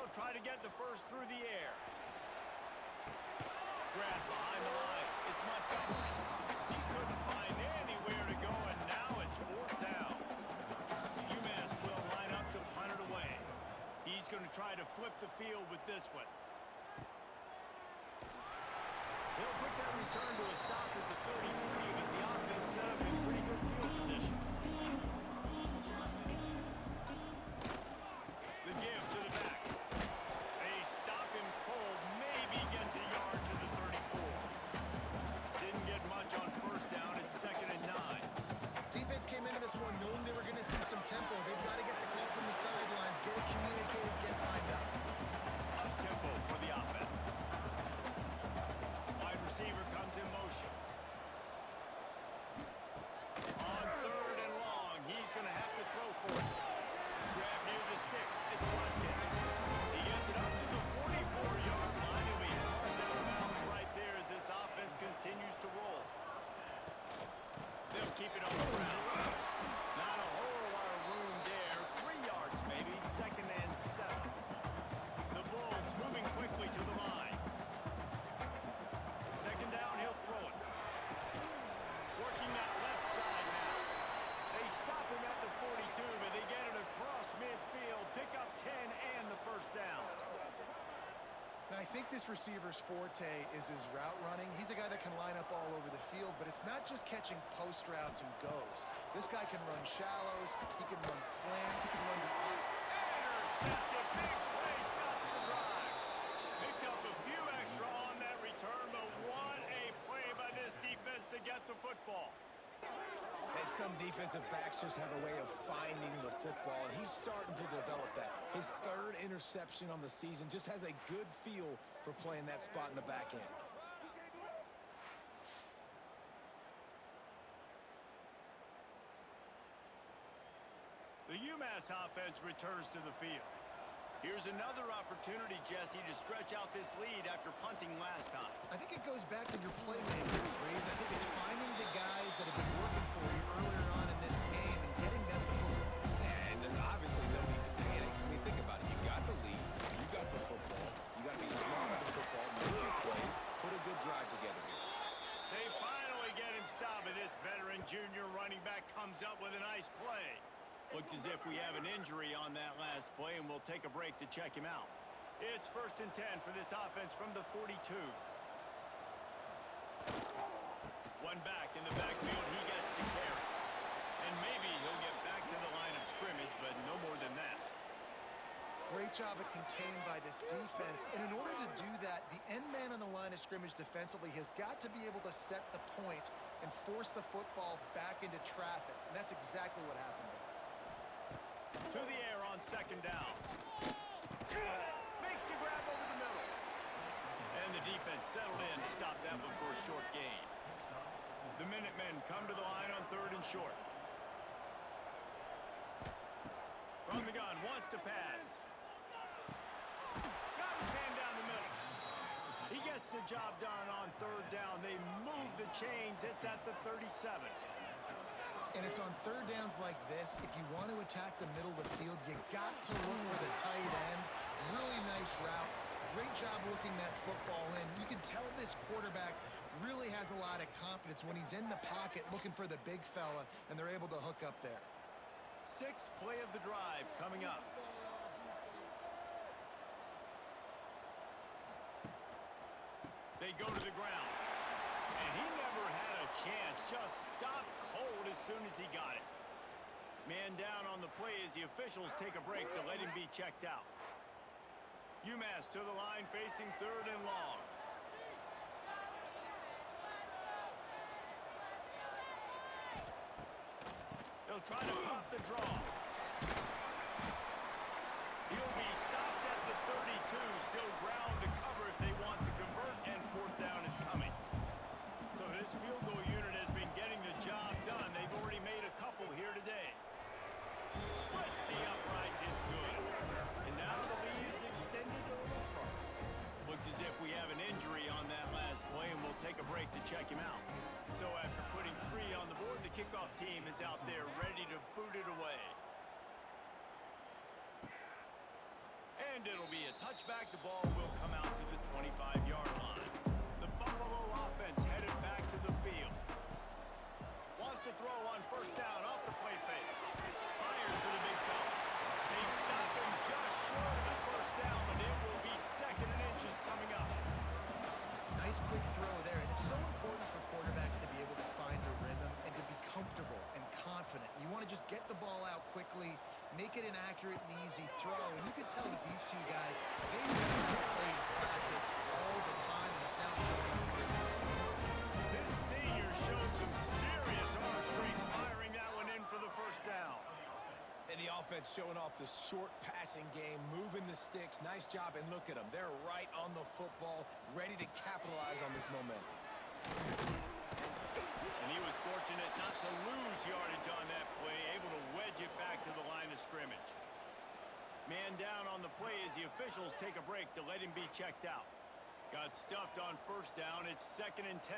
They'll try to get the first through the air. Grab behind the line. It's Montgomery. He couldn't find anywhere to go, and now it's fourth down. UMass will line up to punt it away. He's going to try to flip the field with this one. He'll put that return to a stop at the 33, but the offense set up in pretty good field position. The give to the back. They stop him cold, maybe gets a yard to the 34. Didn't get much on first down. It's 2nd and 9. Defense came into this one knowing they were going to see some tempo. They've got to get the call from the sidelines, get it communicated, get lined up. Up tempo for the offense. Wide receiver comes in motion. On 3rd and long, he's going to have to throw for it. Grab near the sticks. It's Watkins. He gets it up to the 44-yard line. He'll be marked out of bounds right there as this offense continues to roll. They'll keep it on the ground. Not a whole lot of room there. 3 yards maybe. 2nd and 7. The Bulls moving quickly to the line. 2nd down, he'll throw it. Working that left side now. They stop him at the 42, but they get it across midfield. Pick up 10 and the first down. Now, I think this receiver's forte is his route running. He's a guy that can line up all over the field, but it's not just catching post routes and goes. This guy can run shallows, he can run slants, he can run the Intercepted, big play, stop the drive. Picked up a few extra on that return, but what a play by this defense to get the football. And some defensive backs just have a way of finding the football, and he's starting to develop that. His 3rd interception on the season, just has a good feel for playing that spot in the back end. The UMass offense returns to the field. Here's another opportunity, Jesse, to stretch out this lead after punting last time. I think it goes back to your playmakers, Reese. I think it's finding the guys that have been working for you earlier on in this game and getting them the football. And there's obviously no need to panic. I mean, think about it. You got the lead. You got the football. You got to be smart with the football, make your plays, put a good drive together here. They finally get him stopped, and this veteran junior running back comes up with a nice play. Looks as if we have an injury on that last play, and we'll take a break to check him out. It's 1st and 10 for this offense from the 42. One back in the backfield, he gets to carry. And maybe he'll get back to the line of scrimmage, but no more than that. Great job at contained by this defense. And in order to do that, the end man on the line of scrimmage defensively has got to be able to set the point and force the football back into traffic. And that's exactly what happened there. To the air on 2nd down. Makes the grab over the middle. And the defense settled in to stop that one for a short gain. The Minutemen come to the line on 3rd and short. From the gun, wants to pass. Got his hand down the middle. He gets the job done on 3rd down. They move the chains. It's at the 37. And it's on 3rd downs like this. If you want to attack the middle of the field, you got to look for the tight end. Really nice route. Great job looking that football in. You can tell this quarterback really has a lot of confidence when he's in the pocket looking for the big fella, and they're able to hook up there. 6th play of the drive coming up. They go to the ground. And he never had a chance. Just stopped cold as soon as he got it. Man down on the play as the officials take a break to let him be checked out. UMass to the line facing 3rd and long. They'll try to pop the draw. He'll be stopped at the 32. Still ground to cover if they want to convert, and 4th down is coming. So this field goal unit has been getting the job done. They've already made a couple here today. Splits the uprights, it's good. And now the lead is extended a little further. Looks as if we have an injury on that last play, and we'll take a break to check him out. So after putting 3 on the board, the kickoff team is out there ready to boot it away. And it'll be a touchback. The ball will come out to the 25-yard line. The Buffalo offense headed back to the field. Wants to throw on first down off the play fake. Fires to the big fella. They stop him just short of the first down, but it will be second and inches coming up. Nice quick throw there. And it's so important for quarterbacks to be able to find a rhythm and to be comfortable and confident. You want to just get the ball out quickly, make it an accurate and easy throw. And you can tell that these two guys, they really have played practice all the time, and it's now showing up here. This senior showed some serious arm strength, firing that one in for the first down. And the offense showing off the short passing game, moving the sticks. Nice job, and look at them. They're right on the football, ready to capitalize on this momentum. And he was fortunate not to lose yardage on that play, able to wedge it back to the line of scrimmage. Man down on the play as the officials take a break to let him be checked out. Got stuffed on first down. It's 2nd and 10.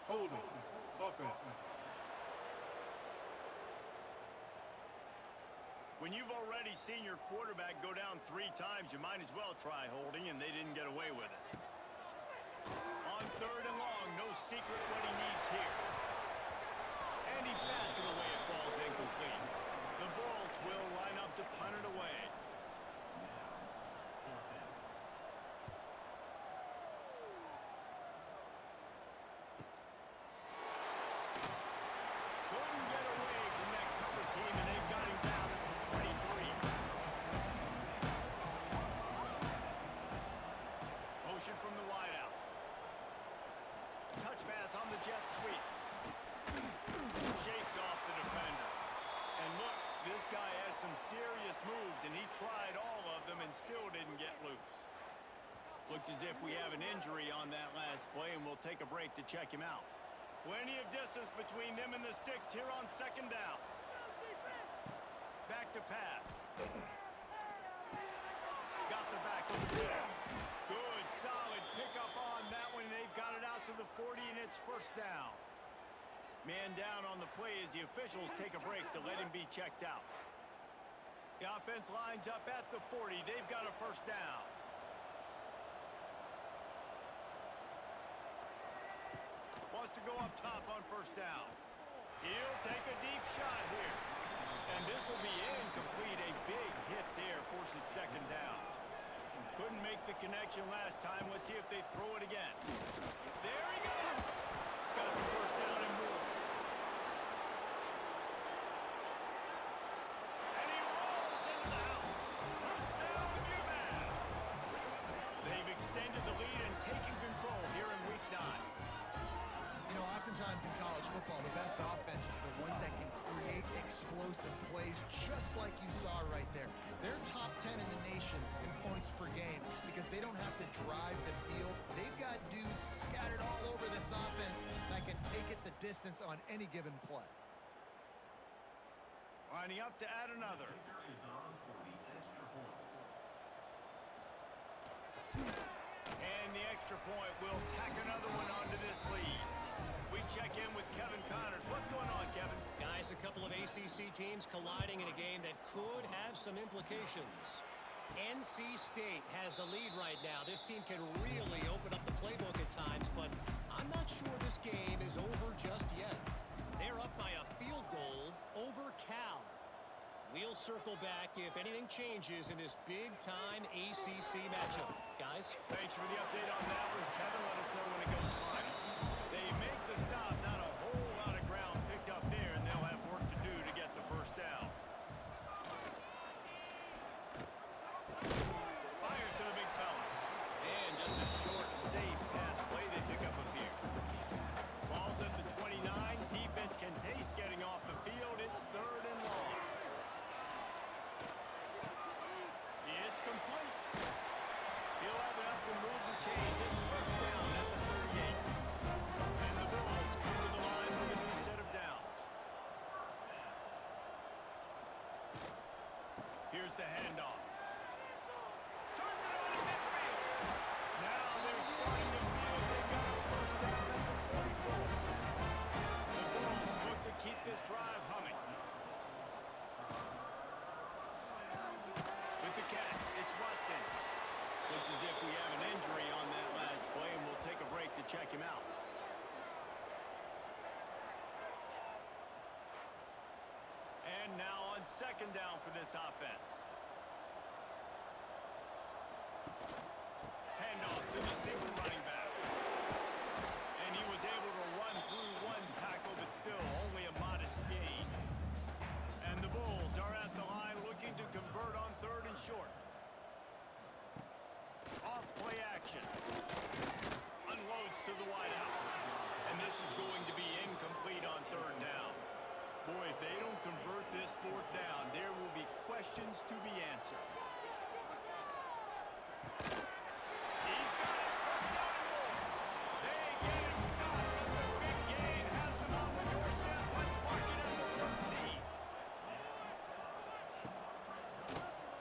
Holding. Offense. When you've already seen your quarterback go down 3 times, you might as well try holding, and they didn't get away with it. On 3rd and long, no secret what he needs here. And he bats it away. It falls incomplete. The Bulls will line up to punt it away. From the wideout. Touch pass on the jet sweep. Shakes off the defender. And look, this guy has some serious moves, and he tried all of them and still didn't get loose. Looks as if we have an injury on that last play, and we'll take a break to check him out. Plenty of distance between them and the sticks here on 2nd down. Back to pass. Got the back of the middle. Good, solid pickup on that one. They've got it out to the 40, and it's first down. Man down on the play as the officials take a break to let him be checked out. The offense lines up at the 40. They've got a first down. Wants to go up top on first down. He'll take a deep shot here. And this will be incomplete. A big hit there forces 2nd down. Couldn't make the connection last time. Let's see if they throw it again. There he goes. Got the first down and more. And he rolls into the house. Touchdown, UMass. They've extended the lead and taken control here in Week 9. You know, oftentimes in college football, the best offenses are the ones that can create explosive plays, just like you saw right there. They're top 10 in the nation in points per game because they don't have to drive the field. They've got dudes scattered all over this offense that can take it the distance on any given play. Lining up to add another. And the extra point will tack another one onto this lead. We check in with Kevin Connors. What's going on, Kevin? Guys, a couple of ACC teams colliding in a game that could have some implications. NC State has the lead right now. This team can really open up the playbook at times, but I'm not sure this game is over just yet. They're up by a field goal over Cal. We'll circle back if anything changes in this big-time ACC matchup. Guys? Thanks for the update on that one, Kevin. Let us know when it goes final. They make the stop. Not a whole lot of ground picked up there, and they'll have work to do to get the first down. Fires to the big fella. And just a short, safe pass play. They pick up a few. Ball's at the 29. Defense can taste getting off the field. It's 3rd and long. It's complete. He'll have enough to move the chains. It's first down. check him out. And now on second down for this offense. Handoff to the single running back. And he was able to run through one tackle, but still only a modest gain. And the Bulls are at the line looking to convert on third and short. Off play action. Unloads to the wideout. And this is going to be incomplete on third down. Boy, if they don't convert this fourth down, there will be questions to be answered. He's got it. First down and more. They get him stopped, but the big gain has them on the doorstep. Let's mark it at the 13.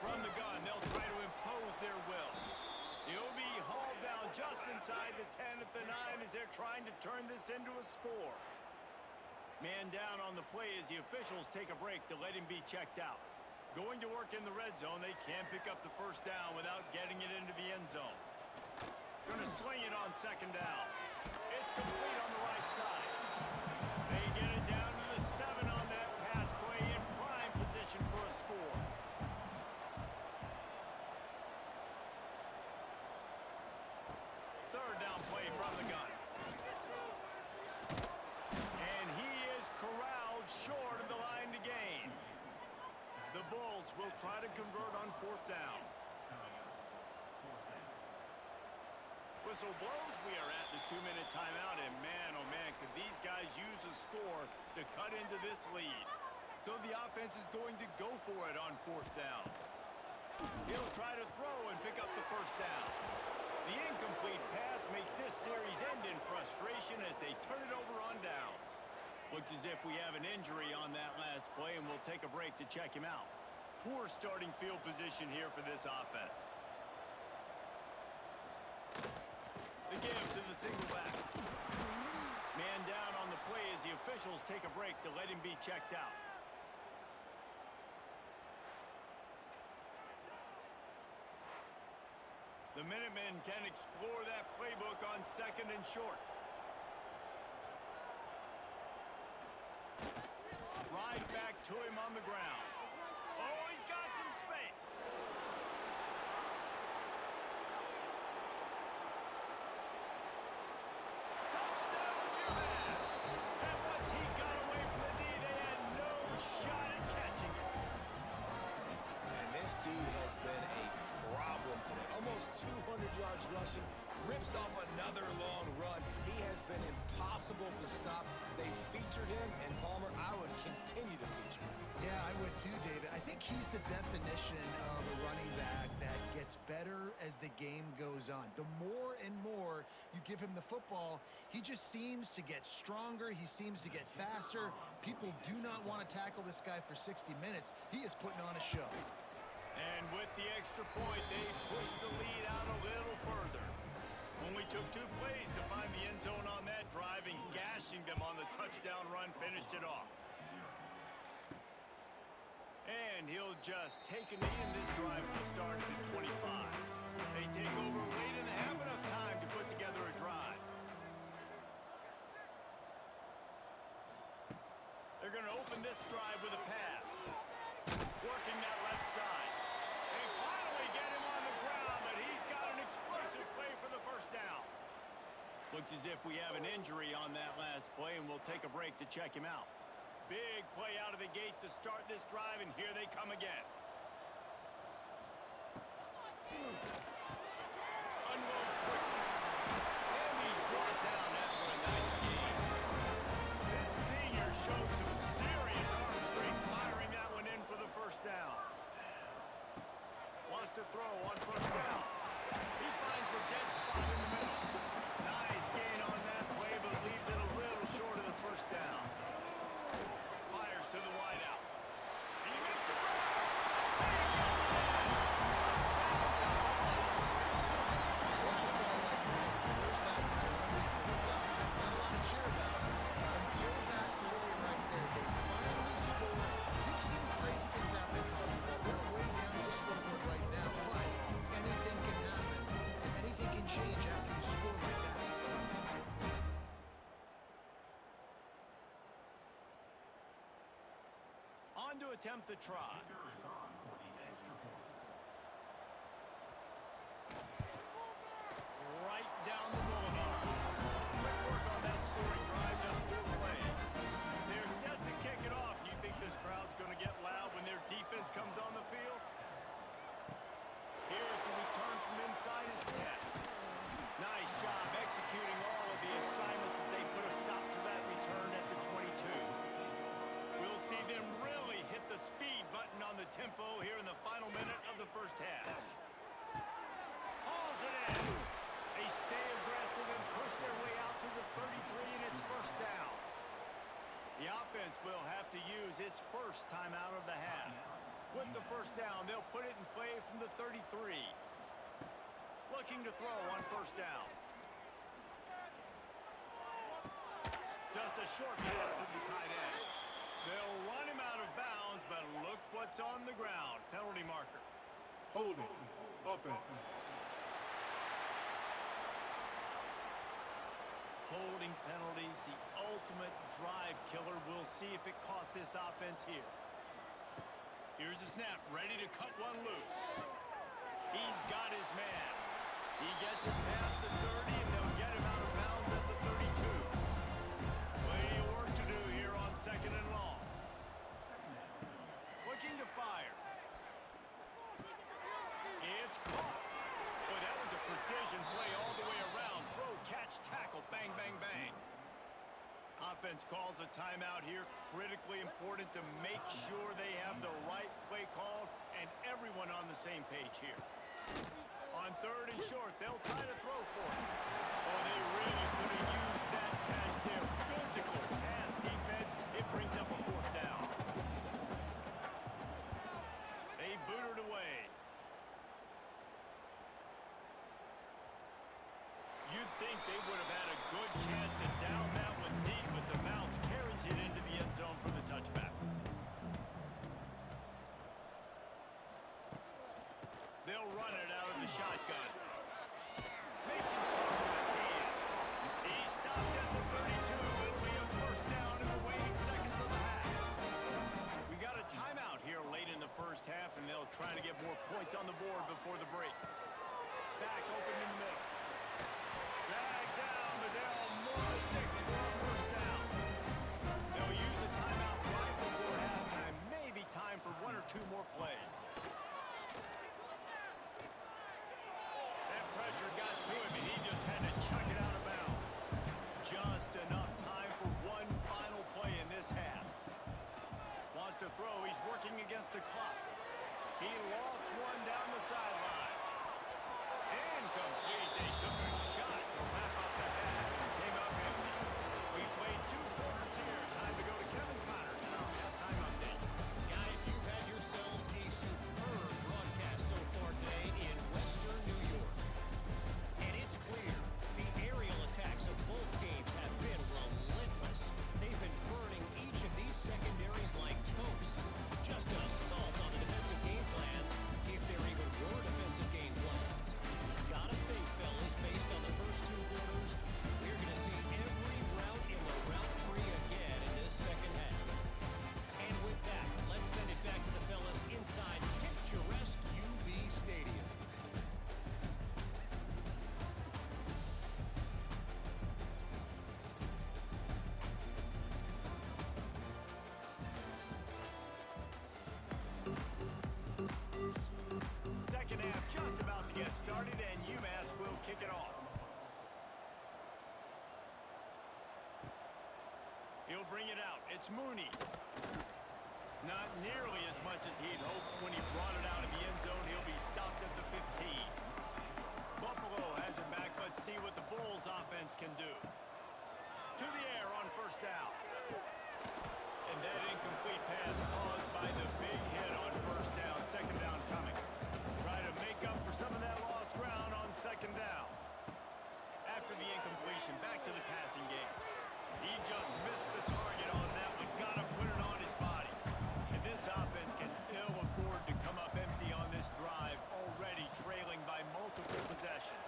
From the gun, they'll try to impose their will. He'll be hauled down just inside the 10 at the 9 as they're trying to turn this into a score. Man down on the play as the officials take a break to let him be checked out. Going to work in the red zone, they can't pick up the first down without getting it into the end zone. Going to sling it on second down. It's complete on the right side. They get it down to the 7 on that pass play in prime position for a score. Third down play from the gun. And he is corralled short of the line to gain. The Bulls will try to convert on fourth down. Whistle blows. We are at the 2-minute timeout, and man, oh man, could these guys use a score to cut into this lead. So the offense is going to go for it on fourth down. He'll try to throw and pick up the first down. The incomplete pass makes this series end in frustration as they turn it over on downs. Looks as if we have an injury on that last play, and we'll take a break to check him out. Poor starting field position here for this offense. The give to the single back. Man down on the play as the officials take a break to let him be checked out. The Minutemen can explore that playbook on second and short. Right back to him on the ground. Oh, he's got some space. Touchdown, UMass! And once he got away from the knee, they had no shot at catching it. And this dude has been a problem today. Almost 200 yards rushing, rips off another long run. He has been impossible to stop. They featured him, and Palmer, I would continue to feature him. Yeah, I would too, David. I think he's the definition of a running back that gets better as the game goes on. The more and more you give him the football, he just seems to get stronger. He seems to get faster. People do not want to tackle this guy for 60 minutes. He is putting on a show. And with the extra point, they pushed the lead out a little further. Only took 2 plays to find the end zone on that drive, and gashing them on the touchdown run finished it off. And he'll just take a knee in this drive to start at the 25. They take over late and have enough time to put together a drive. They're going to open this drive with a pass. Working that left side. They finally get him on the ground, but he's got an explosive play for the first down. Looks as if we have an injury on that last play, and we'll take a break to check him out. Big play out of the gate to start this drive, and here they come again. Unloads quickly. And he's brought down after a nice game. This senior shows some serious arm strength, firing that one in for the first down. Wants to throw on first down. He finds a dead spot in the middle. Nice gain on that play, but leaves it a little short of the first down. Fires to the wideout. He makes a grab. on to attempt the try. Right down the boulevard. Quick work on that scoring drive, just 4 plays. They're set to kick it off. You think this crowd's going to get loud when their defense comes on the field? Here's the return from inside his 10. Nice job executing all of the assignments as they put a stop to that return at the 22. We'll see them really hit the speed button on the tempo here in the final minute of the first half. Hauls it in. They stay aggressive and push their way out to the 33, and it's first down. The offense will have to use its first timeout of the half. With the first down, they'll put it in play from the 33. Looking to throw on first down. Just a short pass to the tight end. They'll run him out of bounds, but look what's on the ground. Penalty marker. Holding. Offense. Holding penalties, the ultimate drive killer. We'll see if it costs this offense here. Here's the snap, ready to cut one loose. He's got his man. He gets it past the 30, and they'll get him out of bounds at the 32. Plenty of work to do here on second and long. Looking to fire. It's caught. Boy, that was a precision play all the way around. Throw, catch, tackle, bang, bang, bang. Offense calls a timeout here. Critically important to make sure they have the right play called and everyone on the same page here. On third and short, they'll try to throw for it. Oh, they really could have used that pass there. Physical pass defense. It brings up a fourth down. They boot it away. You'd think they would have had a good chance to down that one deep, but the bounce carries it into the end zone for the touchback. They'll run it out of the shotgun. Makes him talk to the hand. He stopped at the 32. It'll be a first down in the waning seconds of the half. We got a timeout here late in the first half, and they'll try to get more points on the board before the break. Back open in the middle. Drag down, but they're on more mistakes for a first down. They'll use a timeout right before halftime. Maybe time for 1 or 2 more plays. That pressure got to him, and he just had to chuck it out of bounds. Just enough time for one final play in this half. Wants to throw. He's working against the clock. He lofts one down the sideline. Incomplete. They took a shot to wrap up the half and came up empty. We played 2 quarters here. Time to go to Kevin Connors in our halftime update. Guys, you've had yourselves a superb broadcast so far today in Western New York. And it's clear the aerial attacks of both teams have been relentless. They've been burning each of these secondaries like toast. Just an assault on the defensive game plans, if there even were defensive game plans. Gotta think, fellas, based on the first 2 quarters, we're going to see every route in the route tree again in this second half. And with that, let's send it back to the fellas inside picturesque UB Stadium. Second half just about to get started, and UMass will kick it off. He'll bring it out. It's Mooney. Not nearly as much as he'd hoped when he brought it out of the end zone. He'll be stopped at the 15. Buffalo has it back. Let's see what the Bulls offense can do. To the air on first down. And that incomplete pass caused by the big hit on first down. Second down coming. Try to make up for some of that lost ground on second down. After the incompletion, back to the passing game. He just missed the target on that one. Got to put it on his body. And this offense can ill afford to come up empty on this drive, already trailing by multiple possessions.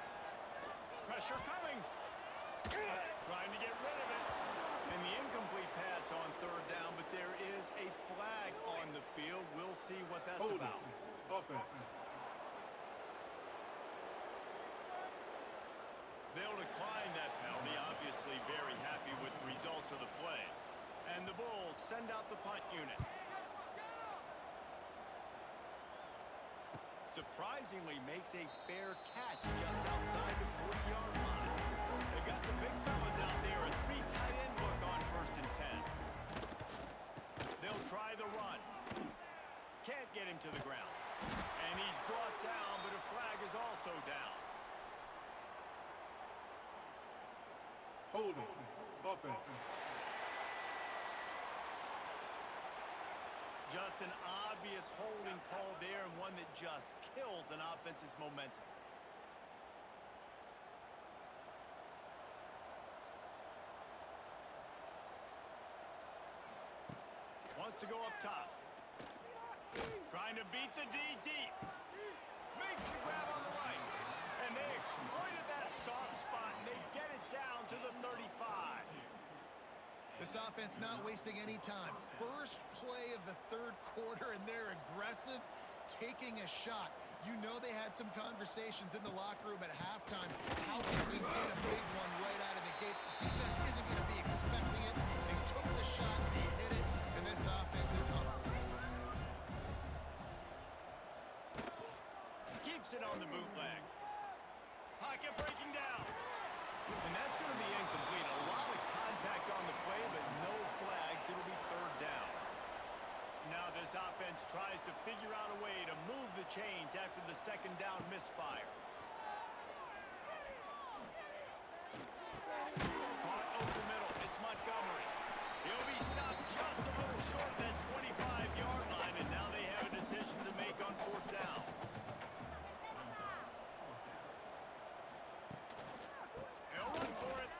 Pressure coming. Trying to get rid of it. And the incomplete pass on third down, but there is a flag on the field. We'll see what that's Holding. about. Offense. They'll decline that penalty, obviously very happy with the results of the play. And the Bulls send out the punt unit. Surprisingly makes a fair catch just outside the 40-yard line. They've got the big fellas out there, a 3 tight end look on 1st and 10. They'll try the run. Can't get him to the ground. And he's brought down, but a flag is also down. Holding. Offense. Just an obvious holding call there, and one that just kills an offense's momentum. Wants to go up top. Trying to beat the D deep. Makes the grab on the right. And they exploited that soft spot, and they get it down to the 35. This offense not wasting any time. First play of the 3rd quarter, and they're aggressive, taking a shot. You know they had some conversations in the locker room at halftime. How can we get a big one right out of the gate? Defense isn't going to be expecting it. They took the shot, they hit it, and this offense is up. Keeps it on the bootleg. Pocket breaking down. And that's going to be incomplete. A lot of contact on the play, but no flags. It'll be 3rd down. Now this offense tries to figure out a way to move the chains after the 2nd down misfire. Caught over the middle. It's Montgomery. He'll be stopped just a little short of that 25-yard line, and now they have a decision to make on 4th down. They'll run for it.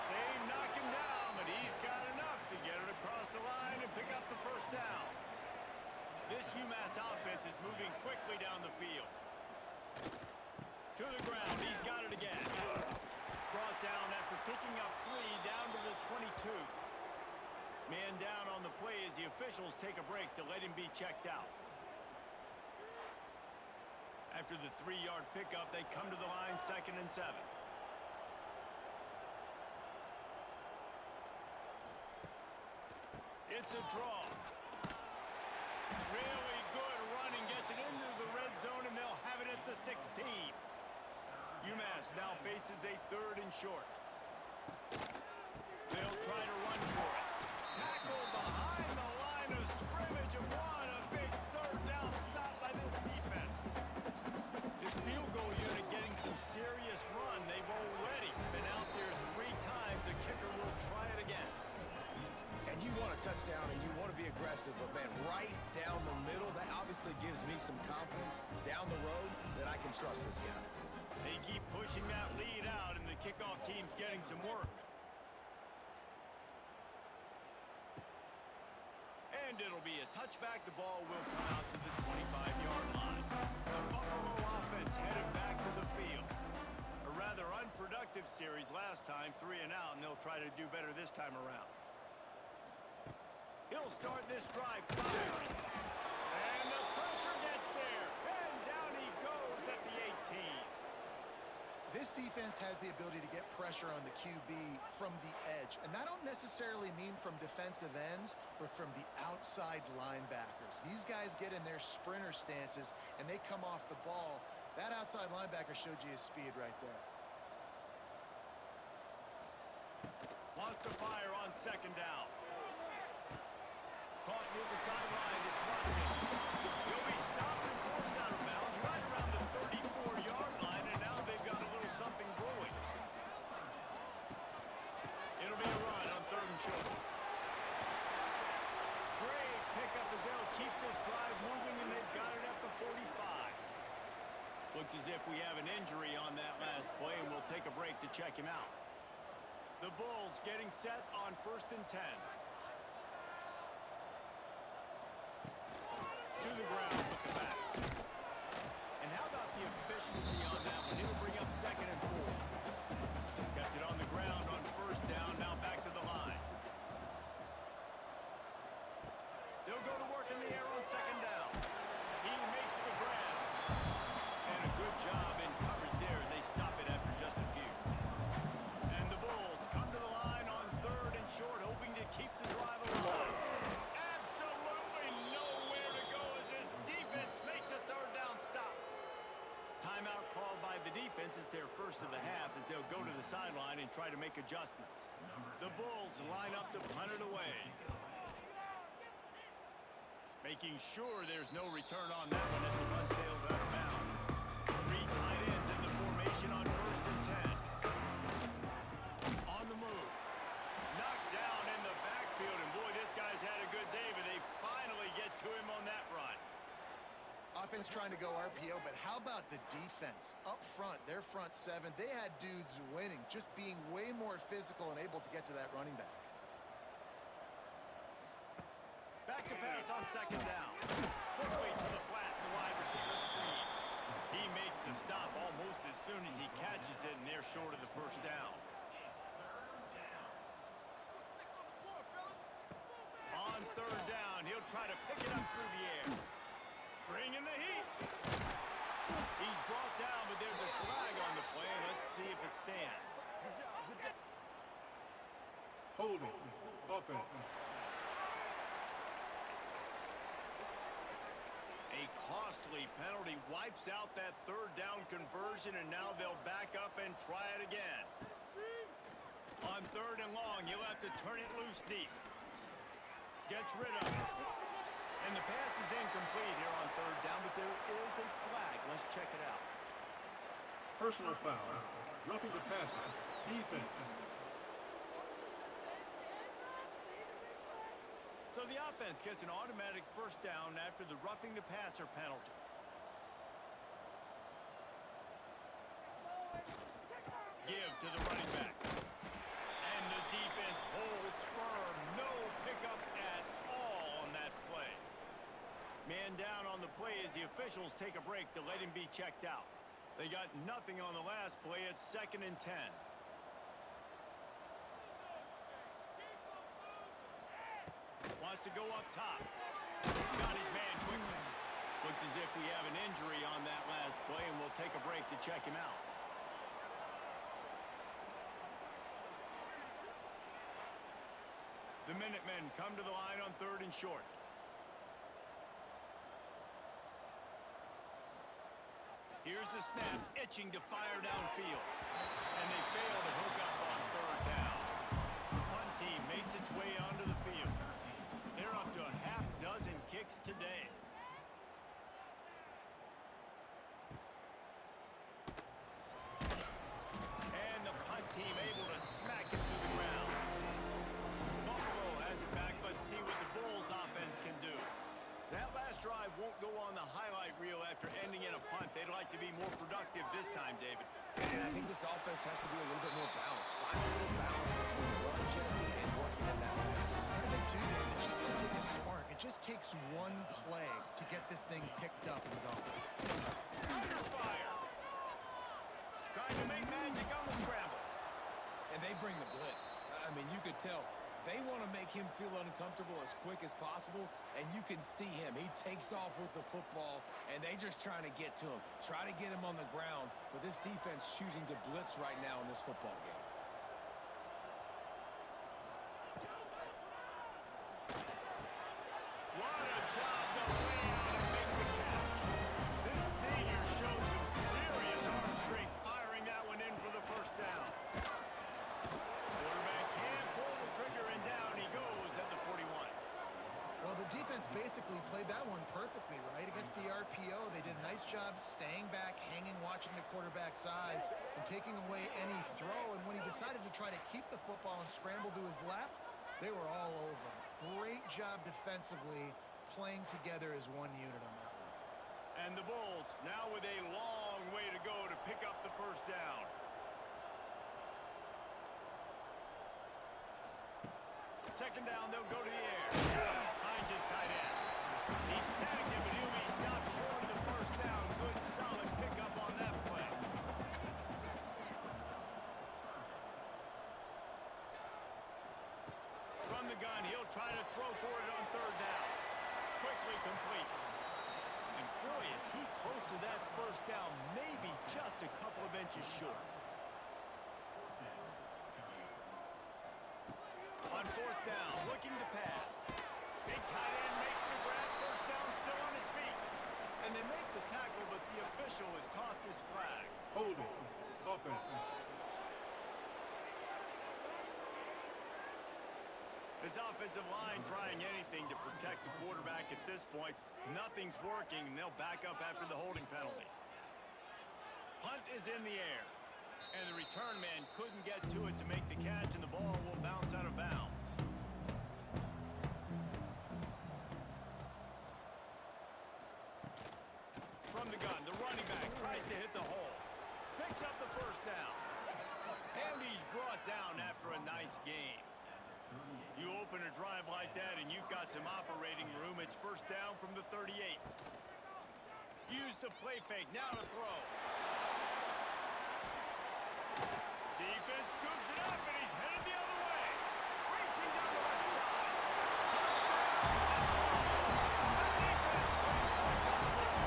They knock him down, but he's got enough to get it across the line and pick up the 1st down. This UMass offense is moving quickly down the field. To the ground. He's got it again. Brought down after picking up 3 down to the 22. Man down on the play as the officials take a break to let him be checked out. After the 3-yard pickup, they come to the line 2nd and 7. It's a draw. Really good running, gets it into the red zone, and they'll have it at the 16. UMass now faces a 3rd and short. They'll try to run for it. Tackle behind the line of scrimmage, and what a big 3rd down stop by this defense. This field goal unit getting some serious run. They've already been out there 3 times. The kicker will try it again. And you want a touchdown and you want to be aggressive, but man, right down the middle, that obviously gives me some confidence down the road that I can trust this guy. They keep pushing that lead out, and the kickoff team's getting some work. And it'll be a touchback. The ball will come out to the 25-yard line. The Buffalo offense headed back to the field. A rather unproductive series last time, 3 and out, and they'll try to do better this time around. He'll start this drive firing. And the pressure gets there. And down he goes at the 18. This defense has the ability to get pressure on the QB from the edge. And I don't necessarily mean from defensive ends, but from the outside linebackers. These guys get in their sprinter stances, and they come off the ball. That outside linebacker showed you his speed right there. Wants to fire on 2nd down. Caught near the sideline. It's Rodney. He'll be stopped and forced out of bounds right around the 34-yard line, and now they've got a little something brewing. It'll be a run on 3rd and short. Great pickup as they'll keep this drive moving, and they've got it at the 45. Looks as if we have an injury on that last play, and we'll take a break to check him out. The Bulls getting set on 1st and 10. To the ground with the back. And how about the efficiency on that one? It'll bring up 2nd and 4. Kept it on the ground on 1st down, now back to the line. since it's their first of the half as they'll go to the sideline and try to make adjustments. The Bulls line up to punt it away. Making sure there's no return on that one as the punt sails out of bounds. 3 tight ends in the formation on 1st and 10. On the move. Knocked down in the backfield, and boy, this guy's had a good day, but they finally get to him on that run. Offense trying to go RPO, but how about the defense? Up front, their front 7, they had dudes winning, just being way more physical and able to get to that running back. Back to pass on 2nd down. Quickly to the flat, the wide receiver screen. He makes the stop almost as soon as he catches it, and they're short of the 1st down. On 3rd down, he'll try to pick it up through the air. Bringing the heat. He's brought down, but there's a flag on the play. Let's see if it stands. Holding. Offense. A costly penalty wipes out that 3rd down conversion, and now they'll back up and try it again. On 3rd and long, you'll have to turn it loose deep. Gets rid of it. And the pass is incomplete here on 3rd down, but there is a flag. Let's check it out. Personal foul. Roughing the passer. Defense. So the offense gets an automatic 1st down after the roughing the passer penalty. Give to the running back. And the defense holds firm. No pickup at all on that play. Man down on the play as the officials take a break to let him be checked out. They got nothing on the last play. It's 2nd and 10. Wants to go up top. Got his man quickly. Looks as if we have an injury on that last play, and we'll take a break to check him out. The Minutemen come to the line on 3rd and short. Here's the snap, itching to fire downfield. And they fail to hook up on 3rd down. The punt team makes its way onto the field. They're up to a half dozen kicks today. And the punt team able to smack it to the ground. Buffalo has it back. Let's see what the Bulls offense can do. That last drive won't go on the highlight reel after ending in a punt. They'd like to be more productive this time, David. And I think this offense has to be a little bit more balanced. Find a little balance between the run, Jesse, and working in that pass. I think too, David, it's just going to take a spark. It just takes one play to get this thing picked up and going. Under fire. Trying to make magic on the scramble. And they bring the blitz. I mean, you could tell they want to make him feel uncomfortable as quick as possible, and you can see him. He takes off with the football, and they just trying to get to him, try to get him on the ground, but this defense choosing to blitz right now in this football game. What a job to lay out and make the catch. This senior shows some serious arm strength, firing that one in for the 1st down. Quarterback can't pull the trigger, and down he goes at the 41. Well, the defense basically played that one perfectly, right? Against the RPO, they did a nice job staying back, hanging, watching the quarterback's eyes, and taking away any throw. And when he decided to try to keep the football and scramble to his left, they were all over him. Great job defensively, playing together as one unit on that one. And the Bulls now with a long way to go to pick up the 1st down. Second down, they'll go to the air. Hines is tight end. He snagged him, but he'll be stopped short of the 1st down. Good, solid pickup on that play. From the gun, he'll try to throw for it on 3rd down. Quickly complete. And boy, is he close to that 1st down, maybe just a couple of inches short. On 4th down, looking to pass. Big tight end makes the grab. 1st down, still on his feet. And they make the tackle, but the official has tossed his flag. Holding. Offense. This offensive line trying anything to protect the quarterback at this point. Nothing's working, and they'll back up after the holding penalty. Punt is in the air, and the return man couldn't get to it to make the catch, and the ball will bounce out of bounds. From the gun, the running back tries to hit the hole. Picks up the first down. And he's brought down after a nice game. You open a drive like that and you've got some operating room. It's first down from the 38. Use the play fake. Now to throw. Defense scoops it up and he's headed the other way. Racing down the left side. The defense putting points on the board.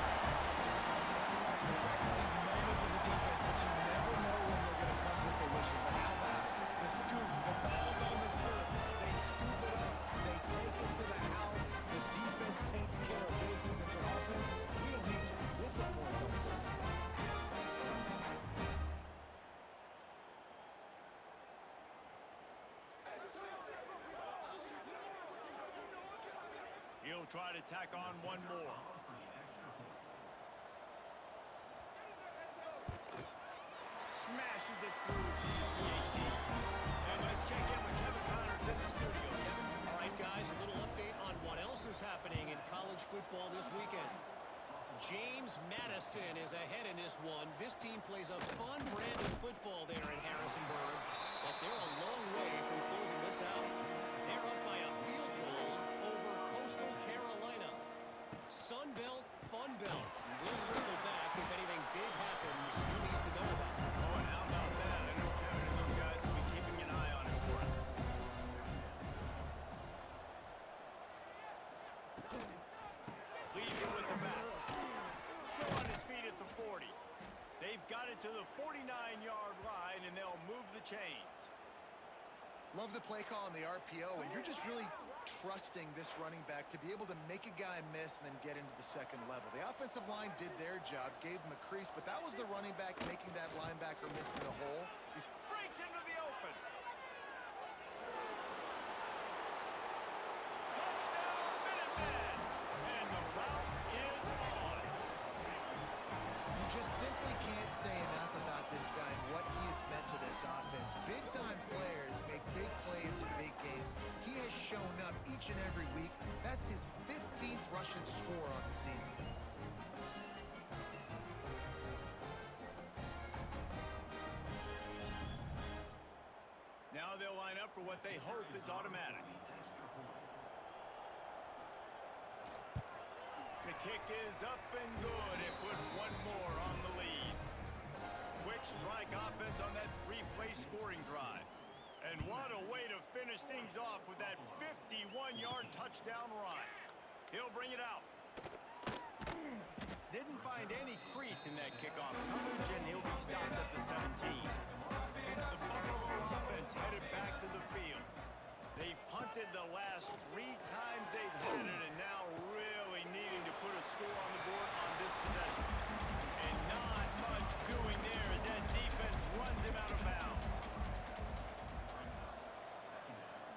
You practice these moments as a defense, but you never know when they're going to come to fruition. But how about the scoop? The ball's on the turf. They scoop it up. They take it to the house. The defense takes care of business. It's an offense. We don't need you. We'll put points on the board. He'll try to tack on one more. Smashes it through from the PAT. And let's check in with Kevin Connors in the studio. Kevin? All right, guys, a little update on what else is happening in college football this weekend. James Madison is ahead in this one. This team plays a fun brand of football there in Harrisonburg, but they're a long way from closing this out. They're up by a field goal over Coastal Carolina. Sun Belt, Fun Belt. We'll circle back if anything big happens you need to know about. Oh, and how about that? I know Kevin and those guys will be keeping an eye on it for us. Leaves it with the back. Still on his feet at the 40. They've got it to the 49-yard line, and they'll move the chains. Love the play call on the RPO, and you're just really trusting this running back to be able to make a guy miss and then get into the second level. The offensive line did their job, gave him a crease, but that was the running back making that linebacker miss in the hole. Breaks into the open. Touchdown, Minutemen! And the route is on. You just simply can't say enough about this guy and what he has meant to this offense. Big-time players make big plays in big games. He has shown up each and every week. That's his 15th rushing score on the season. Now they'll line up for what they hope is automatic. The kick is up and good and put one more on the lead. Quick strike offense on that three-play scoring drive. And what a way to finish things off with that 51-yard touchdown run. He'll bring it out. Didn't find any crease in that kickoff coverage, and he'll be stopped at the 17. The Buffalo offense headed back to the field. They've punted the last 3 times they've had it, and now really needing to put a score on the board on this possession. And not much doing there as that defense runs him out of bounds.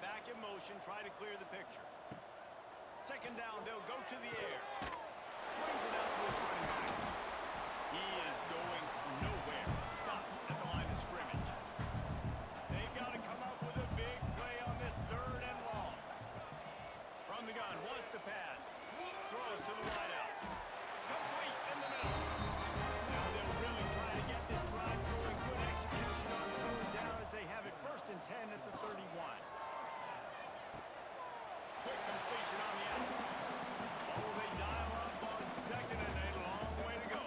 Back in motion, try to clear the picture. Second down, they'll go to the air. Swings it out to his running back. He is going nowhere. Stop at the line of scrimmage. They've got to come up with a big play on this third and long. From the gun, wants to pass. Throws to the wideout. Complete in the middle. Now they'll really try to get this drive going. Good execution on third down as they have it first and 10 at the 31. Quick completion on the out. Oh, they dial up on second and a long way to go.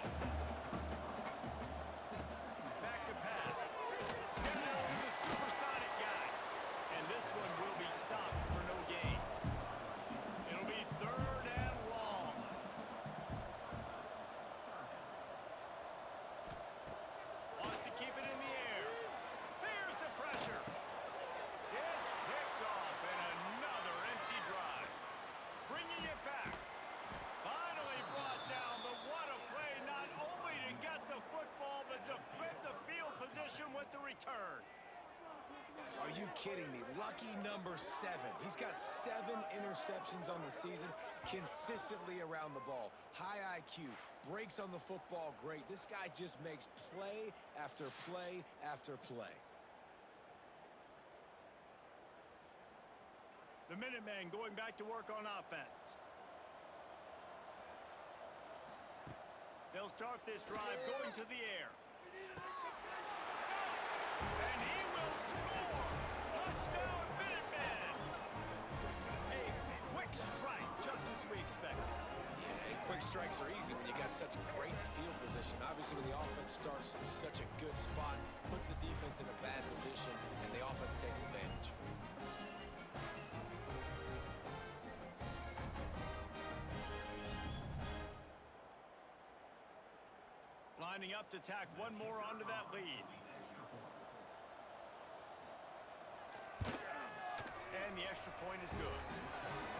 Are you kidding me? Lucky number 7. He's got 7 interceptions on the season, consistently around the ball. High IQ, breaks on the football great. This guy just makes play after play after play. The Minutemen going back to work on offense. They'll start this drive going to the air. And he will score! Touchdown, Minutemen! A quick strike, just as we expected. Yeah, and quick strikes are easy when you got such great field position. Obviously, when the offense starts in such a good spot, puts the defense in a bad position, and the offense takes advantage. Lining up to tack one more onto that lead. And the extra point is good.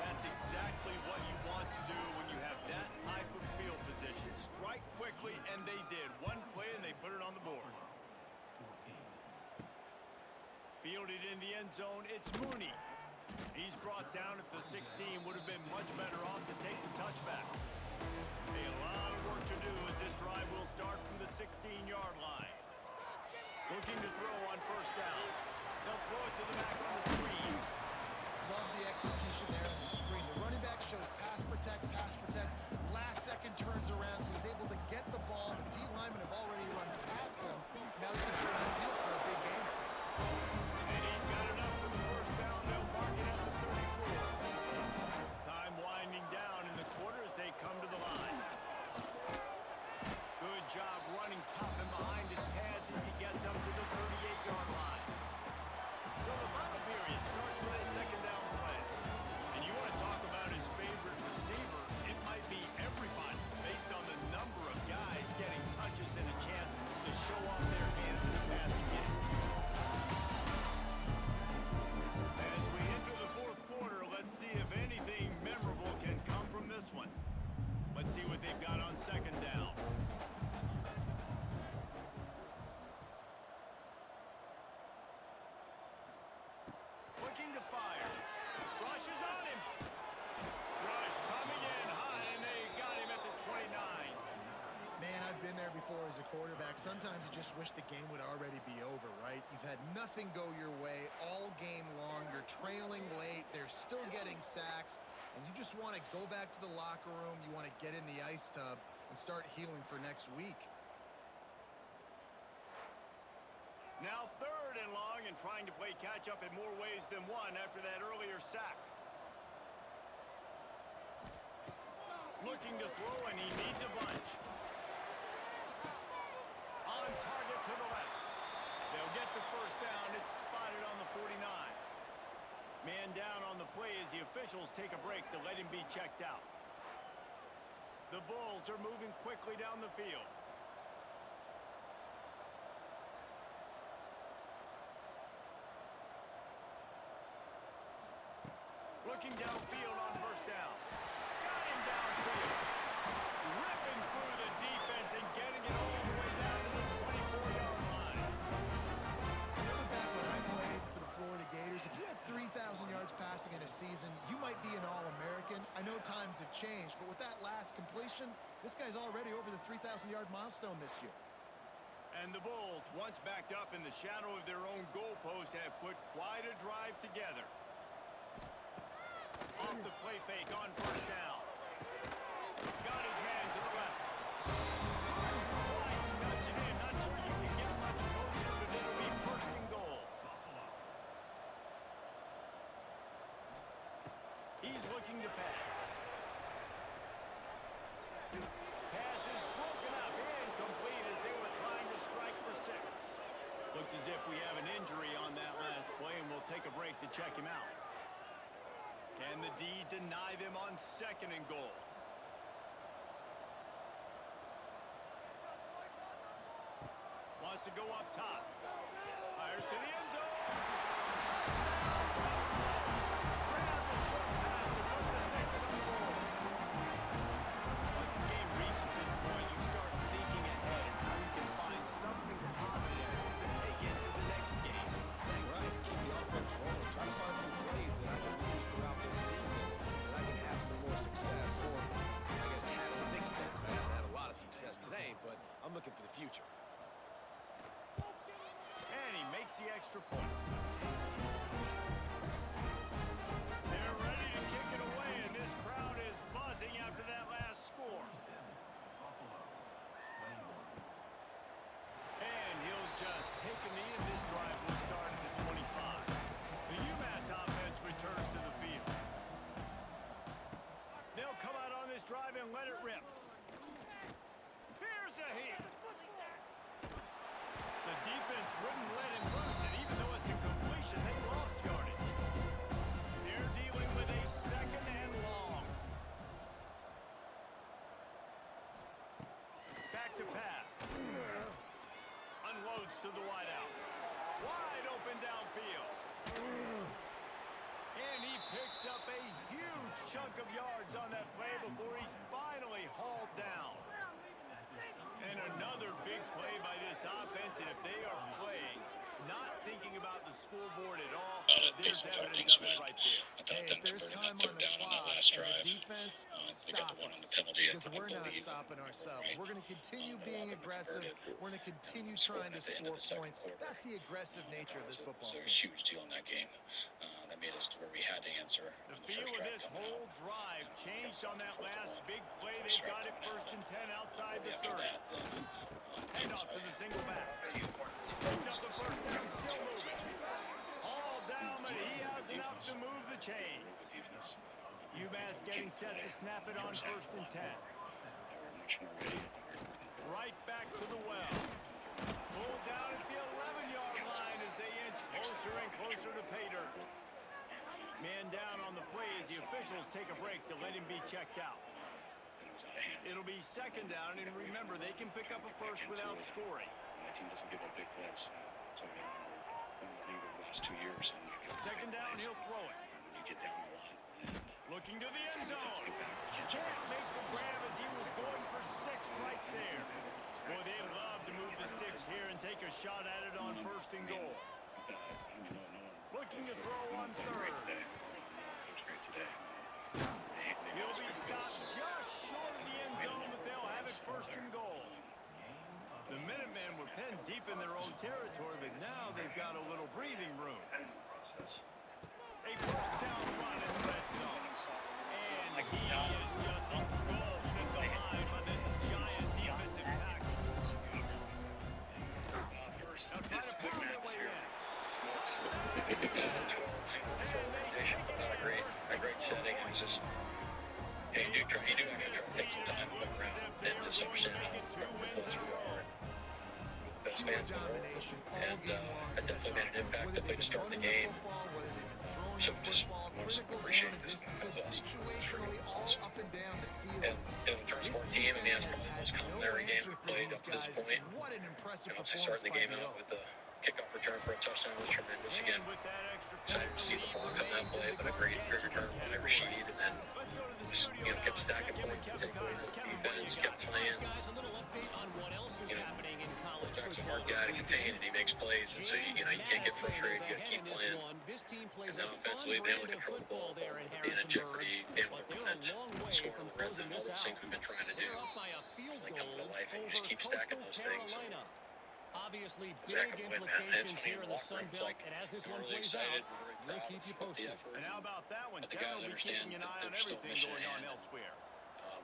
That's exactly what you want to do when you have that type of field position. Strike quickly, and they did. One play, and they put it on the board. Fielded in the end zone, it's Mooney. He's brought down at the 16. Would have been much better off to take the touchback. A lot of work to do as this drive will start from the 16-yard line. Looking to throw on first down. They'll throw it to the back on the screen. Love the execution there on the screen. The running back shows pass protect, last second turns around, so he's able to get the ball. The D linemen have already run past him. Now he can turn the field for a big game. And he's got enough for the first down. They'll mark it at the 34. Time winding down in the quarter as they come to the line. Good job running tough and behind his pads as he gets up to the 38-yard line. So the final period starts with a second down play. And you want to talk about his favorite receiver, it might be everybody based on the number of guys getting touches and a chance to show off their hands in the passing game. As we enter the fourth quarter, let's see if anything memorable can come from this one. Let's see what they've got on second down. Looking to fire. Rush is on him. Rush coming in high, and they got him at the 29. Man, I've been there before as a quarterback. Sometimes you just wish the game would already be over, right? You've had nothing go your way all game long. You're trailing late. They're still getting sacks. And you just want to go back to the locker room. You want to get in the ice tub and start healing for next week. Now third and long and trying to play catch-up in more ways than one after that earlier sack. Looking to throw, and he needs a bunch. On target to the left. They'll get the first down. It's spotted on the 49. Man down on the play as the officials take a break to let him be checked out. The Bulls are moving quickly down the field. Looking downfield on first down. Got him downfield. Ripping through the defense and getting it all the way down to the 24-yard line. Remember back when I played for the Florida Gators, if you had 3,000 yards passing in a season, you might be an All-American. I know times have changed, but with that last completion, this guy's already over the 3,000-yard milestone this year. And the Bulls, once backed up in the shadow of their own goalpost, have put quite a drive together. Off the play fake on first down. Got his man to the left. Nudge it in. Not sure you can get much closer, but it'll be first and goal. He's looking to pass. Pass is broken up. Incomplete as they were trying to strike for 6. Looks as if we have an injury on that last play, and we'll take a break to check him out. Can the D deny them on second and goal? Wants to go up top. Fires to the end zone. Grab the short pass to put the 6 on the board. Once the game reaches this point, you start thinking ahead and how you can find something positive to take into the next game. Right, keep the thinking for the future. And he makes the extra point. They're ready to kick it away, and this crowd is buzzing after that last score. And he'll just take a knee, and this drive will start at the 25. The UMass offense returns to the field. They'll come out on this drive and let it rip. Here's a hit. The defense wouldn't let him loose, and even though it's a completion, they lost yardage. They're dealing with a second and long. Back to pass. Unloads to the wideout. Wide open downfield. And he picks up a huge chunk of yards on that play before he's finally hauled down. And another big play by this offense, and if they are playing, not thinking about the scoreboard at all, there's evidence of it right there. Hey, if there's time on the clock as a defense, stop us. Because we're not stopping ourselves. We're going to continue being aggressive. We're going to continue trying to score points. That's the aggressive nature of this football team. It was a huge deal in that game. That made us to where we had to answer. The feel of this whole drive changed on that last big play. They got it 1st and 10 outside the 30. Hand off to the single back. Picks up the first down, still moving. All down, but he has enough to move the chains. UMass getting set to snap it on 1st and 10. Right back to the well. Pulled down at the 11-yard line as they inch closer and closer to pay dirt. Man down on the play as the officials take a break to let him be checked out. It'll be 2nd down, and remember, they can pick up a first without scoring. My team doesn't give up big plays. So we leave the last 2 years. 2nd down, he'll throw it. You get down a lot. Looking to the end zone. Can't make the grab as he was going for 6 right there. Boy, they love to move the sticks here and take a shot at it on 1st and goal. Looking to throw on 3rd. He'll be stopped just short of the end zone, but they'll have it 1st and goal. The Minutemen were penned deep in their own territory, but now they've got a little breathing room. A 1st down run in the red zone. And he is just engulfed in the line by this giant defensive tackle. First, this big man is here. Organization, but not a great setting. It was just, you do actually try to take some time to look around and just understand how close we are. Best fans in the world, and I definitely made an impact. Definitely to start the game. So just want to appreciate this. That was awesome. It was freaking awesome. And in terms of our team, I mean, that's probably the most complimentary game we've played up to this point. Obviously starting the game out with the kickoff return for a touchdown was tremendous. Again, excited to see the ball come that play, but a great return on every sheet, and then just kept stacking points and takeaways of defense, kept playing. Jack's a hard guy to contain, and he makes plays, and so you can't get frustrated. You got to keep playing. And then offensively, being able to control the ball, being in jeopardy, being able to run it, score on the red zone, all those things we've been trying to do. They come to life, and you just keep stacking those things. Obviously, big implications here in the Sun Belt, and as this one plays out, we'll keep you posted. And how about that one? The guys Kevin will be keeping an eye on everything going on elsewhere.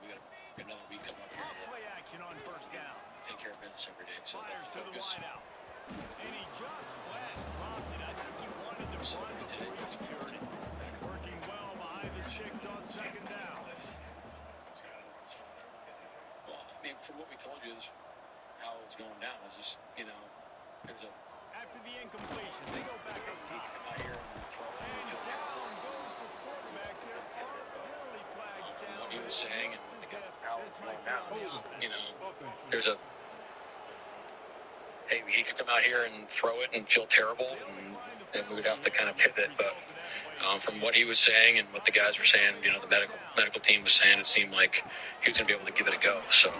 We got another week coming up. Play action on 1st down. Take care of business every day, so Fires that's the to the focus. wideout. And he just flat dropped it. I think he wanted to run before he secured it. Working well behind the sticks on 2nd down. Well, I mean, from what we told you is how it's going down. It's just, there's a... After the incompletion, they go back up top. Come out here and throw it. And down goes the quarterback. There are penalty flags down. What he was saying and how it's going down. There's a... Hey, he could come out here and throw it and feel terrible, and then we would have to kind of pivot. But from what he was saying and what the guys were saying, the medical team was saying, it seemed like he was going to be able to give it a go. So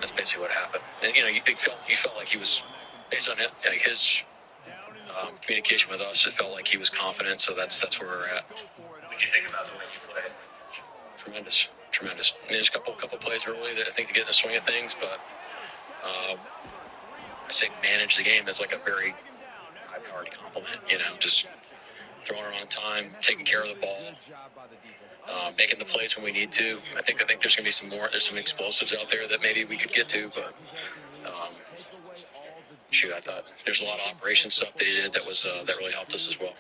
that's basically what happened. And you felt like he was, based on his communication with us, it felt like he was confident. So that's where we're at. What did you think about the way he played? Tremendous. I mean, there's a couple plays early that I think to get in the swing of things, but I say manage the game as like a very high priority compliment, just throwing it on time, taking care of the ball, making the plays when we need to. I think there's going to be there's some explosives out there that maybe we could get to, but I thought there's a lot of operation stuff that he did that really helped us as well.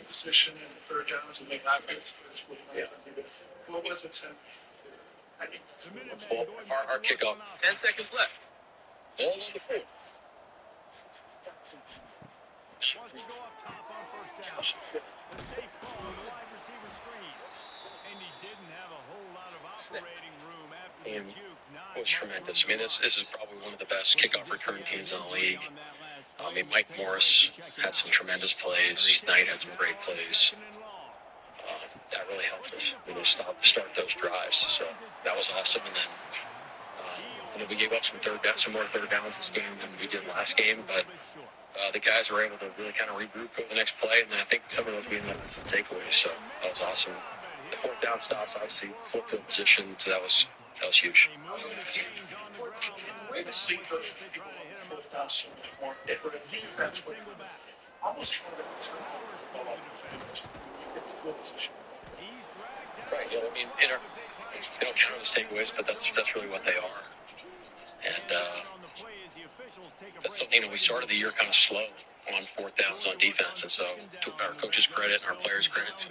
Position in the third downs and make Yeah. what was it, Sam? Well, our kickoff, 10 seconds left. All on the field. Wants to go up top on first down. The safe call on the wide receiver screen. And he didn't have a whole lot of operating room after the And juke. it was tremendous. I mean, this is probably one of the best kickoff return teams in the league. I mean, Mike Morris had some tremendous plays. Knight had some great plays. That really helped us start those drives. So that was awesome. And then we gave up some more third downs this game than we did last game, but the guys were able to really kind of regroup for the next play, and then I think some of those we ended up with some takeaways. So that was awesome. The fourth down stops obviously flipped the position, so that was huge. Way to see those people on the fourth down so much more. That's what almost Right. I mean, they don't count as takeaways, but that's really what they are. And that's something we started the year kind of slow on fourth downs on defense, and so to our coaches' credit and our players' credit.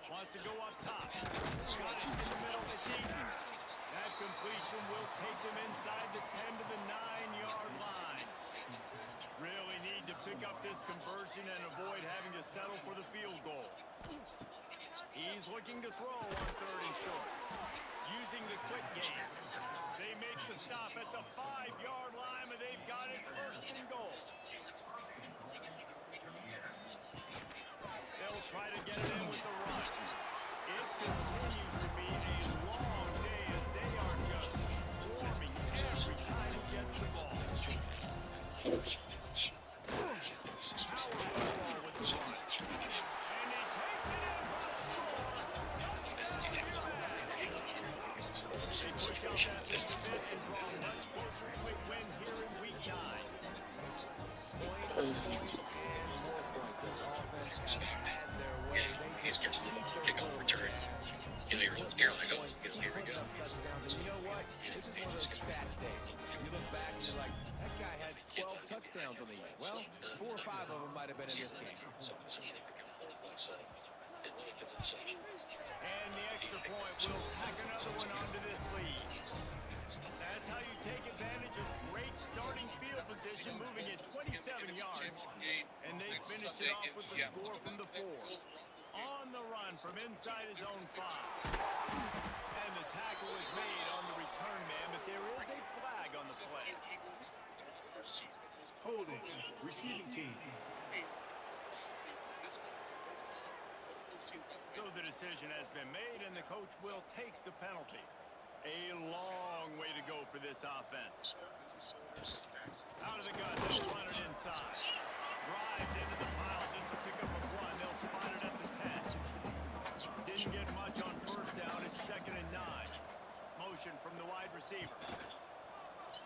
Wants to go up top. Got it in the middle. It's Eaton. That completion will take them inside the 10 to the 9-yard line. Really need to pick up this conversion and avoid having to settle for the field goal. He's looking to throw on third and short. Using the quick game. They make the stop at the 5-yard line, and they've got it first and goal. They'll try to get it in with the run. It continues to be a long day as they are just swarming every time he gets the ball. Power football with the run. And he takes it in for the score. They push out that lead a bit and draw much closer to a win here in week 9. Points and more points. This offense had their way. They just keep Kickoff return. You're like, here we go. touchdowns. And you know what? This is one of those stats days. You look back and you're like, that guy had 12 touchdowns on the year. Well, 4 or 5 of them might have been in this game. And the extra point will tack another one onto this lead. That's how you take advantage of great starting field position, moving it 27 yards. And they finish it off with the score from the 4. On the run from inside his own 5. And the tackle is made on the return man, but there is a flag on the play. Holding. Receiving team. So the decision has been made, and the coach will take the penalty. A long way to go for this offense. Out of the gun, they'll run it inside. Drives into the pile just to pick up a 1. They'll spot it at the 10. Didn't get much on first down. It's 2nd and 9. Motion from the wide receiver.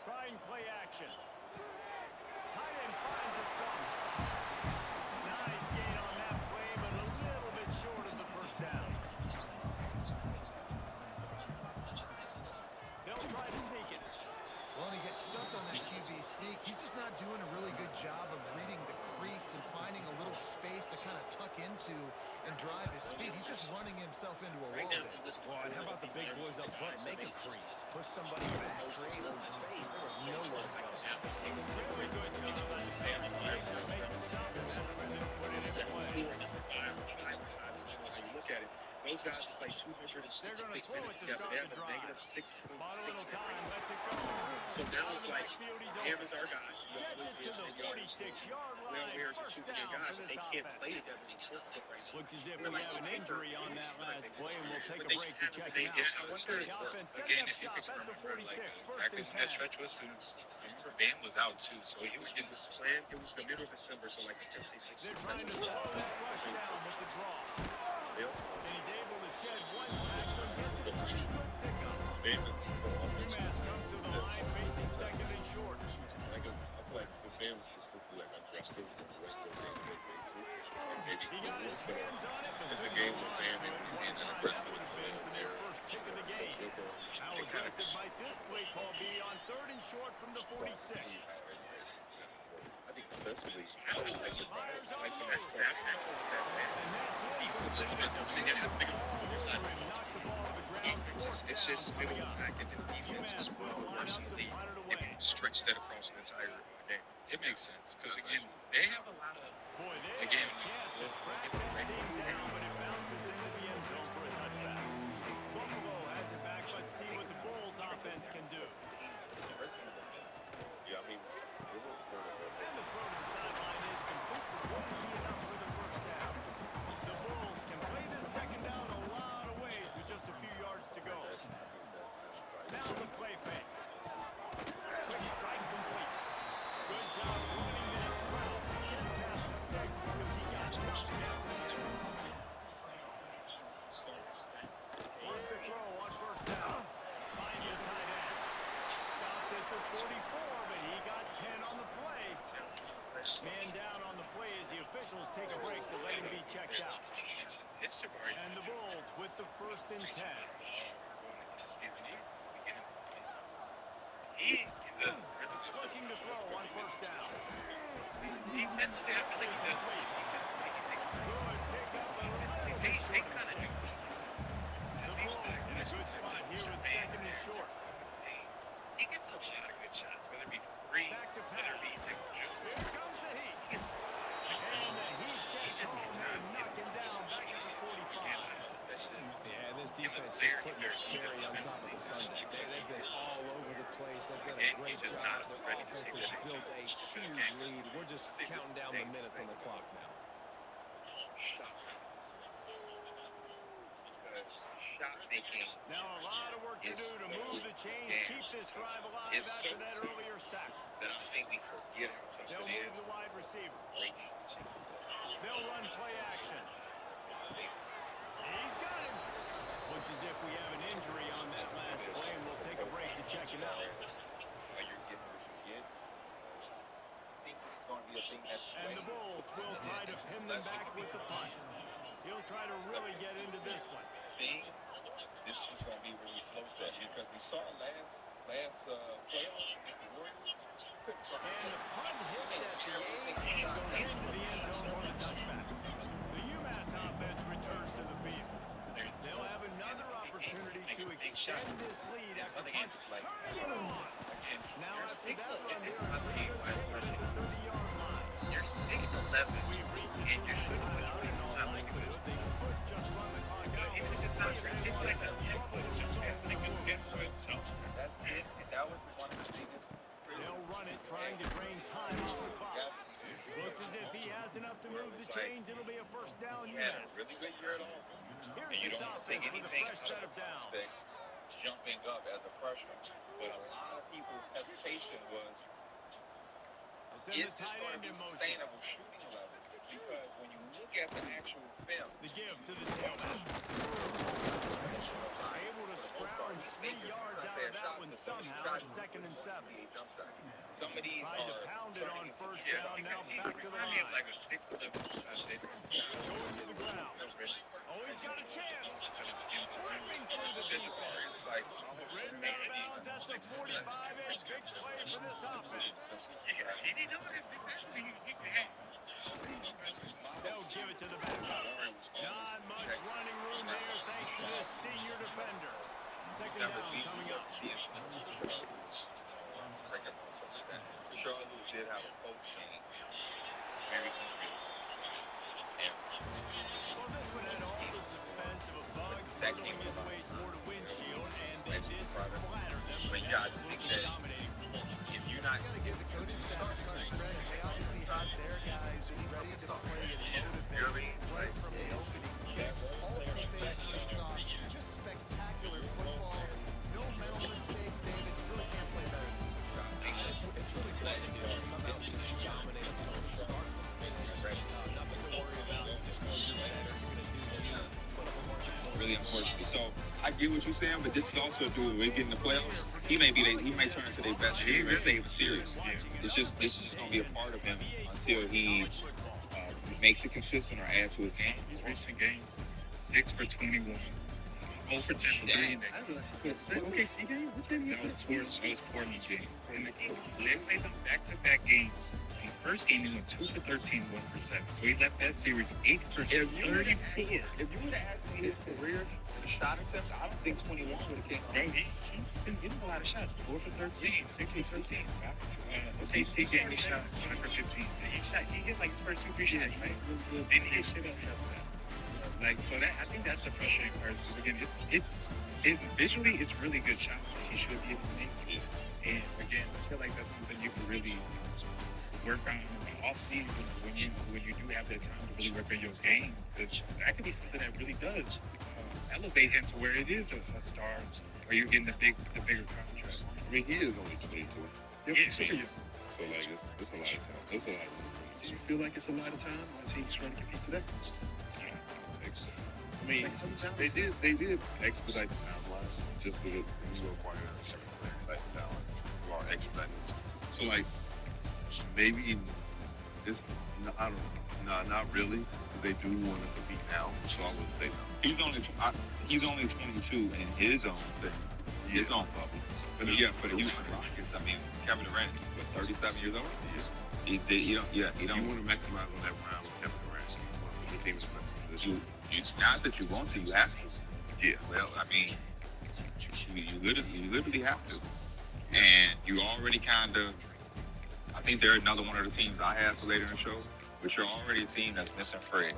Trying play action. Tight end finds a soft spot. Nice gain on that play, but a little bit short of the first down. They'll try to sneak it. Well, and he gets stuffed on that QB sneak. He's just not doing a really good job of reading the crease and finding a little space to kind of tuck into and drive his feet. He's just running himself into a wall there. Well, and how about the big boys up front? Make a crease. Push somebody back. Create some space. There was nowhere to go. Really good job on the pass play to make the stop and then put it in play. Look at it. Those guys play 266 minutes together. They have a negative 6.6. Lets it go. So now it's like, Ham is our guy. He Gets always it is to the in yards. 46-yard Will line. Weir's a First super down good guy, for but they this can't offense. play together in short range. Looks as if we have an injury on that last play, and we'll take a But they break just to haven't check been it able out. to The offense setting up shop at the 46, first and 10. stretch was to, remember, Bam was out too, so he was getting this plan. It was the middle of December, so like the 56 They're trying to slow that rush down with the draw. And he's able to shed one tackle and get to the Bama before offense. UMass comes to the line facing second and short. Like I feel like the Bama's specifically like aggressive with the rest of the day basis. And maybe He got his hands on it, but it's a couldn't game hold where on to Bama it. being One time, aggressive that would have been for their first pick of the game. How aggressive might this play call be on third and short from the 46? I think defensively, I like it. Myers on I like the the next move. pass action. And that's it. Defense is expensive. I mean, they have to make a side. Knock the ball to the ground. Offense is it's just middle of the pack, and then defense is one of the worst in the league. If you stretch that across an entire game, it makes sense because again, they have a lot of Boy, they again. have a chance to track that thing down, but it bounces into the end zone for a touchback. Buffalo has it back. Let's see what the Bulls offense can do. Yeah, I mean, they were And the throw to the sideline is complete, but won't be enough for the first down. The Bulls can play this second down a lot of ways with just a few yards to go. Now the play fake. Quick strike complete. Good job running that route to get past the sticks because he got knocked down. Wants to throw on first down. Finds the tight end. Stopped at the 44, but he got 10 on the play. Man down on the play as the officials take a break to let him be checked out. And the Bulls with the first and 10. Looking to throw on first down. Defensively, I feel like he does. Defensively, he makes Good pickup. they kind of do. The Bulls in a good spot here with second and short. He gets a lot of good shots, whether it be from three, Back to whether it be pass. to just Here comes the heat. it's And the heat he gets just home cannot and knock him down back at the 45. Yeah, and this defense just putting a cherry on top of the sundae. They've been all over the place. They've done a great job. Their offense has built a huge lead. We're just counting down the minutes on the clock now. shot making. Now a lot of work to do to move the chains, keep this drive alive It's after so that safe. earlier sack. That I think we forget how tough They'll it move is. the wide receiver. Great. They'll run play action. He's got him. Looks as if we have an injury on that last play, and we'll take a break to check it out. While you're getting what you get, I think this is going to be a thing that's And the Bulls will try to pin them back with the punt. He'll try to really get into this one. thing. This is going to be where he floats at because we saw last playoffs against the Warriors. And the punt hits at the 8 and goes into the end zone for the touchback. The UMass offense returns to the field. They'll have another opportunity to extend this lead after punt. Turning it on. Now after that run, they're in pretty good shape at the 30-yard line. You're 6'11", We've reached the and you're shooting with timeout, your and all time like a likelihood good. they could just run the clock out. Even if it's not great, it's like a input, it's like a input. So That's it. And that was one of the biggest criticisms. They'll run it, trying to drain time off the clock. Looks as if he has enough to move the chains. It'll be a first down He had a UMass. really good year at all. Here's And you this don't offense take with a anything fresh out set of of the downs. prospect jumping up as a freshman. But a lot of people's hesitation was, They send is the this tight going to end be in motion. sustainable shooting level? Because when you look at the actual film, The give to the tailback. Able to scrounge 3 yards out of that one somehow at 2nd and 7. some of these Tried to are pound it turning on into first shit. down, now back to the remind me of line. like a 6'11" sometimes. Going to the ground. Oh, he's got a chance. Ripping through the defense. It's like Ridden out of bounds at the 45. A big play for this offense. Did he do it defensively? He can. They'll give it to the back. Not much running room there thanks to this senior defender. Second down coming up. Charlotte did have a post game. Very Well, this one had all the suspense of a bug hurtling his way toward a windshield, and they did splatter them, But but yeah, I just think absolutely that dominating. if you're not Gotta give the coaching staff time, Greg. They obviously have their guys ready to play and motivate right from the opening. All three phases we saw, just spectacular football. No mental mistakes, David. You really can't play better than that. It's really fun to come out and just dominate, start from finish. Nothing to worry about. Just know you're better. You're going to do better. Put up a bunch of points. really unfortunate. So I get what you're saying, but this is also a dude. When we get in the playoffs, he may turn into their best shooter and save a series. This is just gonna be a part of him until he makes it consistent or add to his game. His recent games, 6 for 21, 0 for 10 for 3. I didn't realize he put. Is that OKC game? What team That was Portland game. In the game, they played the back-to-back games. In the first game, he went 2 for 13, 1 for 7. So he left that series 8 for 34. If you would have asked me his career shot attempts, I don't think 21 would have came out. Bro, he's been getting a lot of shots. 4 for 13, 6 for 13, 5 for 15. He shot 5 for 15. He hit like his first 2-3 shots, right? Then he hit shit else after that. Like, so that I think that's the frustrating part. Because again, it's visually it's really good shots that he should be able to make. And again, I feel like that's something you can really work on in the off season when you do have that time to really work on your game, because that could be something that really does elevate him to where it is a star, or you're getting the bigger contract. I mean, he is only 22. Yeah. So like, it's a lot of time. It's a lot of time. Do you feel like it's a lot of time on teams trying to compete today? I mean, they did expedite the timeline just because you acquire a certain type of talent or expedite it. So like, maybe it's I don't know, not really. They do want to compete now, so I would say no. He's only 22 in his own thing, his own bubble. But for the Houston Rockets, I mean, Kevin Durant is 37 years old. Yeah. He don't. You want to maximize on that round with Kevin Durant. So you want to put your team's position. Not that you want to, you have to. Yeah. Well, I mean, you literally have to. And you already kind of, I think they're another one of the teams I have for later in the show, but you're already a team that's missing Fred.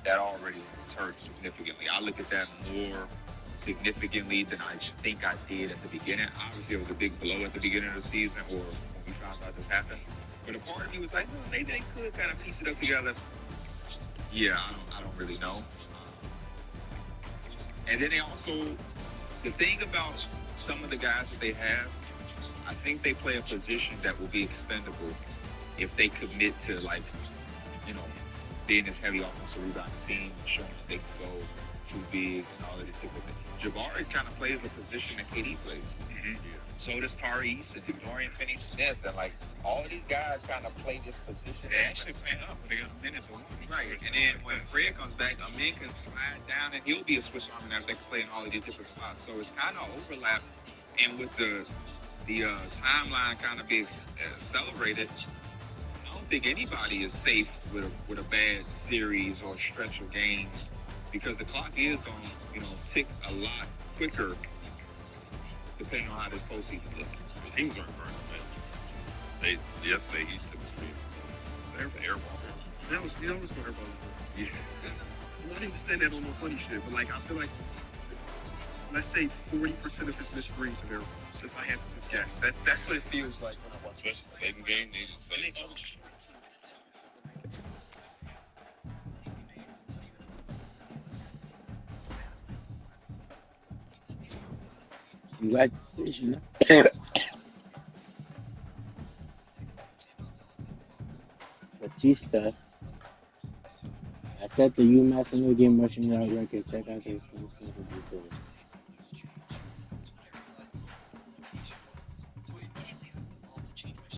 That already hurts significantly. I look at that more significantly than I think I did at the beginning. Obviously, it was a big blow at the beginning of the season, or when we found out this happened. But a part of me was like, well, maybe they could kind of piece it up together. Yeah, I don't really know. And then they also, the thing about some of the guys that they have, I think they play a position that will be expendable if they commit to, like, being this heavy offensive rebounding team, showing that they can go two bigs and all of these different things. Jabari kind of plays a position that KD plays. Mm-hmm. Yeah. So does Tari Eason and Dorian Finney-Smith, and like all of these guys kind of play this position. They actually play up, but they got a minute though. Right, and then when Fred comes back, Amin can slide down, and he'll be a Swiss Army knife that can play in all of these different spots. So it's kind of overlap, and with the timeline kind of being accelerated, I don't think anybody is safe with a bad series or stretch of games, because the clock is going to tick a lot quicker depending on how this postseason looks. The teams aren't burning, man. Yesterday he took a three. There's an airball. That was going airball. Yeah. I'm not even saying that on no funny shit, but like I feel like, let's say 40% of his missed threes are airballs. If I had to just guess, that's what it feels like when I watch this. Late in game, they just say. Congratulations. Batista. I set the UMass Single Game rushing yard record. Check out their full schedule details.